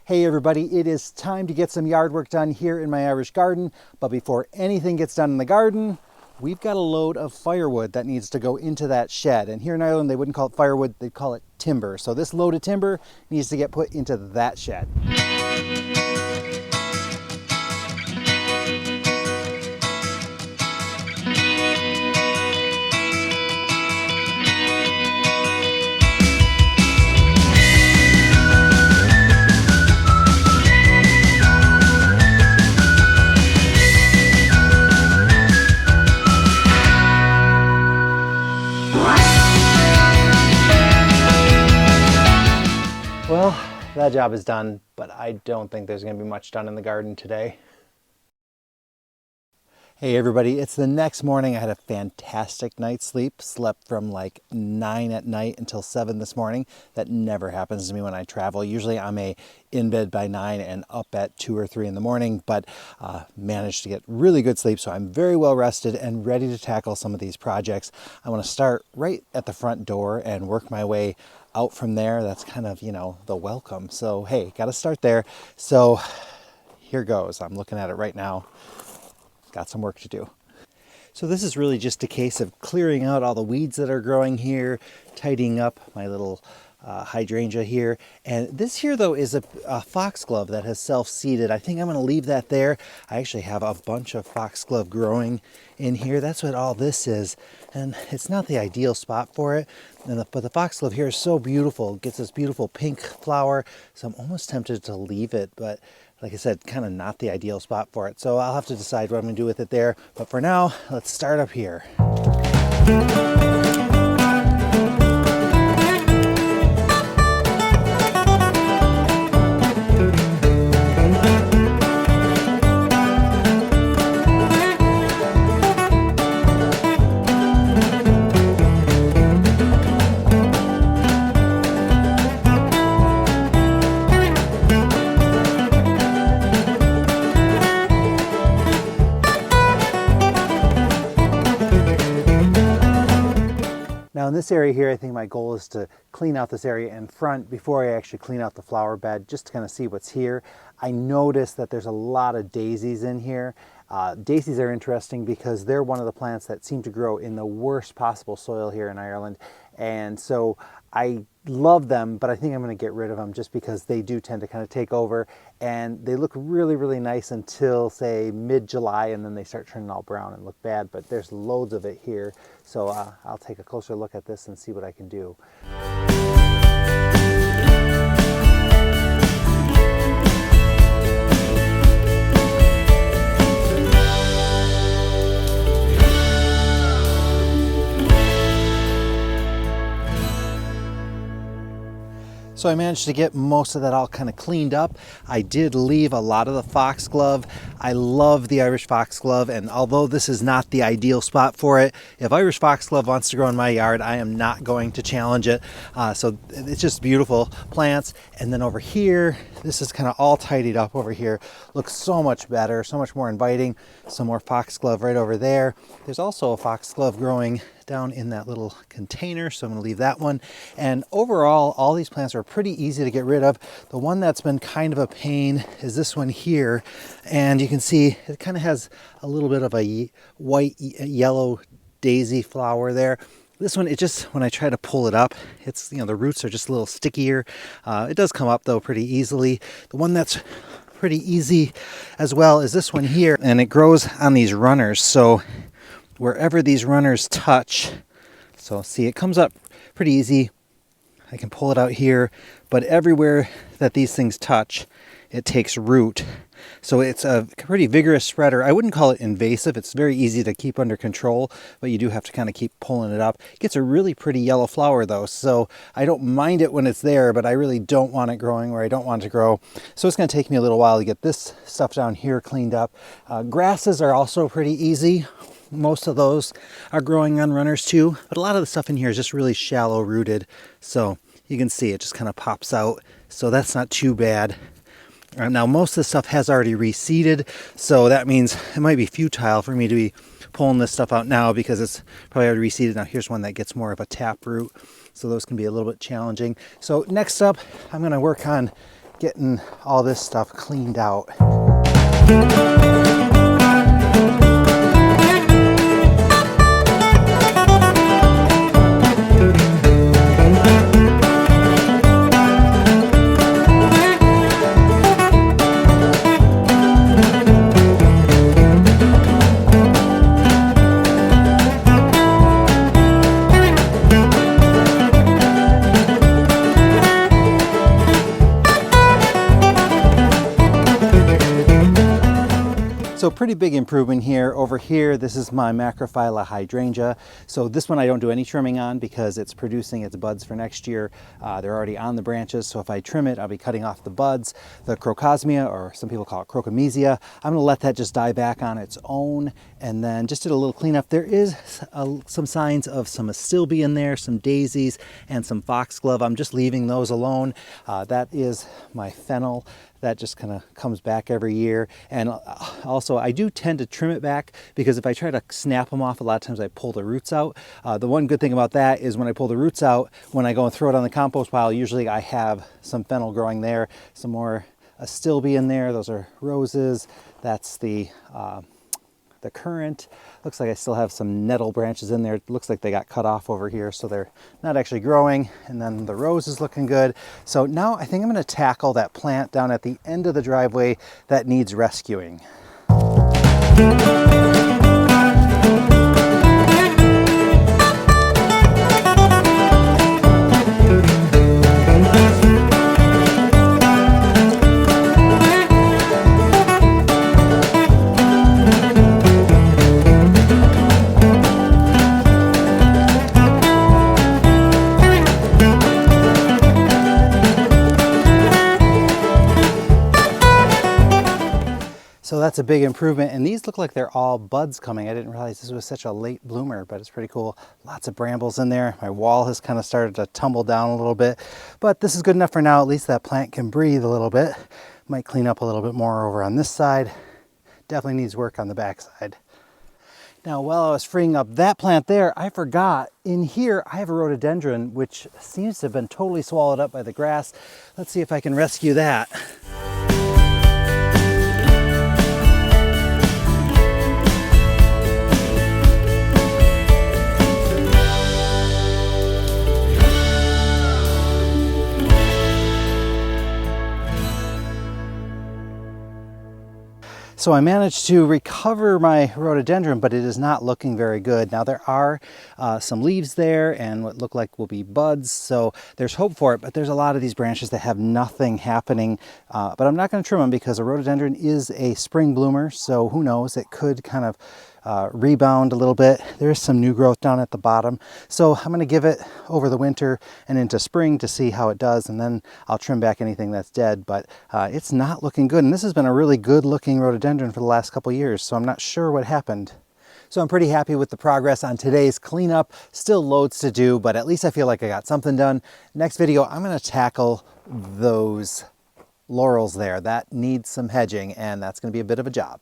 Hey everybody, it is time to get some yard work done here in my Irish garden. But before anything gets done in the garden, we've got a load of firewood that needs to go into that shed. And here in Ireland, they wouldn't call it firewood, they'd call it timber. So this load of timber needs to get put into that shed. Well, that job is done, but I don't think there's going to be much done in the garden today. Hey everybody, it's the next morning. I had a fantastic night's sleep. Slept from like 9 at night until 7 this morning. That never happens to me when I travel. Usually I'm in bed by 9 and up at 2 or 3 in the morning, but managed to get really good sleep. So I'm very well rested and ready to tackle some of these projects. I want to start right at the front door and work my way out from there. That's kind of, the welcome. So hey, got to start there. So here goes. I'm looking at it right now. Got some work to do. So this is really just a case of clearing out all the weeds that are growing here, tidying up my little hydrangea here. And this here though is a foxglove that has self-seeded. I think I'm going to leave that there. I actually have a bunch of foxglove growing in here. That's what all this is. And it's not the ideal spot for it. But the foxglove here is so beautiful. It gets this beautiful pink flower. So I'm almost tempted to leave it, but like I said, kind of not the ideal spot for it. So I'll have to decide what I'm going to do with it there. But for now, let's start up here. Now in this area here, I think my goal is to clean out this area in front before I actually clean out the flower bed, just to kind of see what's here. I noticed that there's a lot of daisies in here. Daisies are interesting because they're one of the plants that seem to grow in the worst possible soil here in Ireland. And so I love them, but I think I'm going to get rid of them just because they do tend to kind of take over, and they look really, really nice until say mid-July, and then they start turning all brown and look bad, but there's loads of it here. So I'll take a closer look at this and see what I can do. So I managed to get most of that all kind of cleaned up. I did leave a lot of the foxglove. I love the Irish foxglove, and although this is not the ideal spot for it, if Irish foxglove wants to grow in my yard, I am not going to challenge it. So it's just beautiful plants. And then over here, this is kind of all tidied up over here. Looks so much better, so much more inviting. Some more foxglove right over there. There's also a foxglove growing down in that little container, so I'm going to leave that one. And overall, all these plants are pretty easy to get rid of. The one that's been kind of a pain is this one here, and you can see it kind of has a little bit of a white yellow daisy flower there. This one, it just, when I try to pull it up, it's, the roots are just a little stickier. It does come up though pretty easily. The one that's pretty easy as well is this one here, and it grows on these runners. So wherever these runners touch, so see, it comes up pretty easy. I can pull it out here, but everywhere that these things touch, it takes root. So it's a pretty vigorous spreader. I wouldn't call it invasive. It's very easy to keep under control, but you do have to kind of keep pulling it up. It gets a really pretty yellow flower though, so I don't mind it when it's there, but I really don't want it growing where I don't want it to grow. So it's going to take me a little while to get this stuff down here cleaned up. Grasses are also pretty easy. Most of those are growing on runners too, but a lot of the stuff in here is just really shallow rooted. So you can see it just kind of pops out. So that's not too bad. Now most of the stuff has already reseeded, so that means it might be futile for me to be pulling this stuff out now because it's probably already reseeded. Now here's one that gets more of a tap root, so those can be a little bit challenging. So next up, I'm going to work on getting all this stuff cleaned out. So pretty big improvement here. Over here, this is my Macrophylla Hydrangea. So this one I don't do any trimming on because it's producing its buds for next year. They're already on the branches, so if I trim it, I'll be cutting off the buds. The crocosmia, or some people call it crocosmia, I'm gonna let that just die back on its own, and then just did a little cleanup. There is some signs of some astilbe in there, some daisies, and some foxglove. I'm just leaving those alone. That is my fennel. That just kind of comes back every year. And also I do tend to trim it back because if I try to snap them off, a lot of times I pull the roots out. The one good thing about that is when I pull the roots out, when I go and throw it on the compost pile, usually I have some fennel growing there, some more astilbe in there. Those are roses. That's the currant. Looks like I still have some nettle branches in there. It looks like they got cut off over here, so they're not actually growing. And then the rose is looking good. So now I think I'm gonna tackle that plant down at the end of the driveway that needs rescuing. So that's a big improvement, and these look like they're all buds coming. I didn't realize this was such a late bloomer, but it's pretty cool. Lots of brambles in there. My wall has kind of started to tumble down a little bit, but this is good enough for now. At least that plant can breathe a little bit. Might clean up a little bit more over on this side. Definitely needs work on the back side. Now, while I was freeing up that plant there, I forgot in here I have a rhododendron, which seems to have been totally swallowed up by the grass. Let's see if I can rescue that. So I managed to recover my rhododendron, but it is not looking very good. Now there are some leaves there and what look like will be buds, so there's hope for it, but there's a lot of these branches that have nothing happening. But I'm not going to trim them because a rhododendron is a spring bloomer, so who knows, it could kind of rebound a little bit. There's some new growth down at the bottom. So I'm going to give it over the winter and into spring to see how it does, and then I'll trim back anything that's dead, but it's not looking good. And this has been a really good looking rhododendron for the last couple years, so I'm not sure what happened. So I'm pretty happy with the progress on today's cleanup. Still loads to do, but at least I feel like I got something done. Next video, I'm going to tackle those laurels there. That needs some hedging, and that's going to be a bit of a job.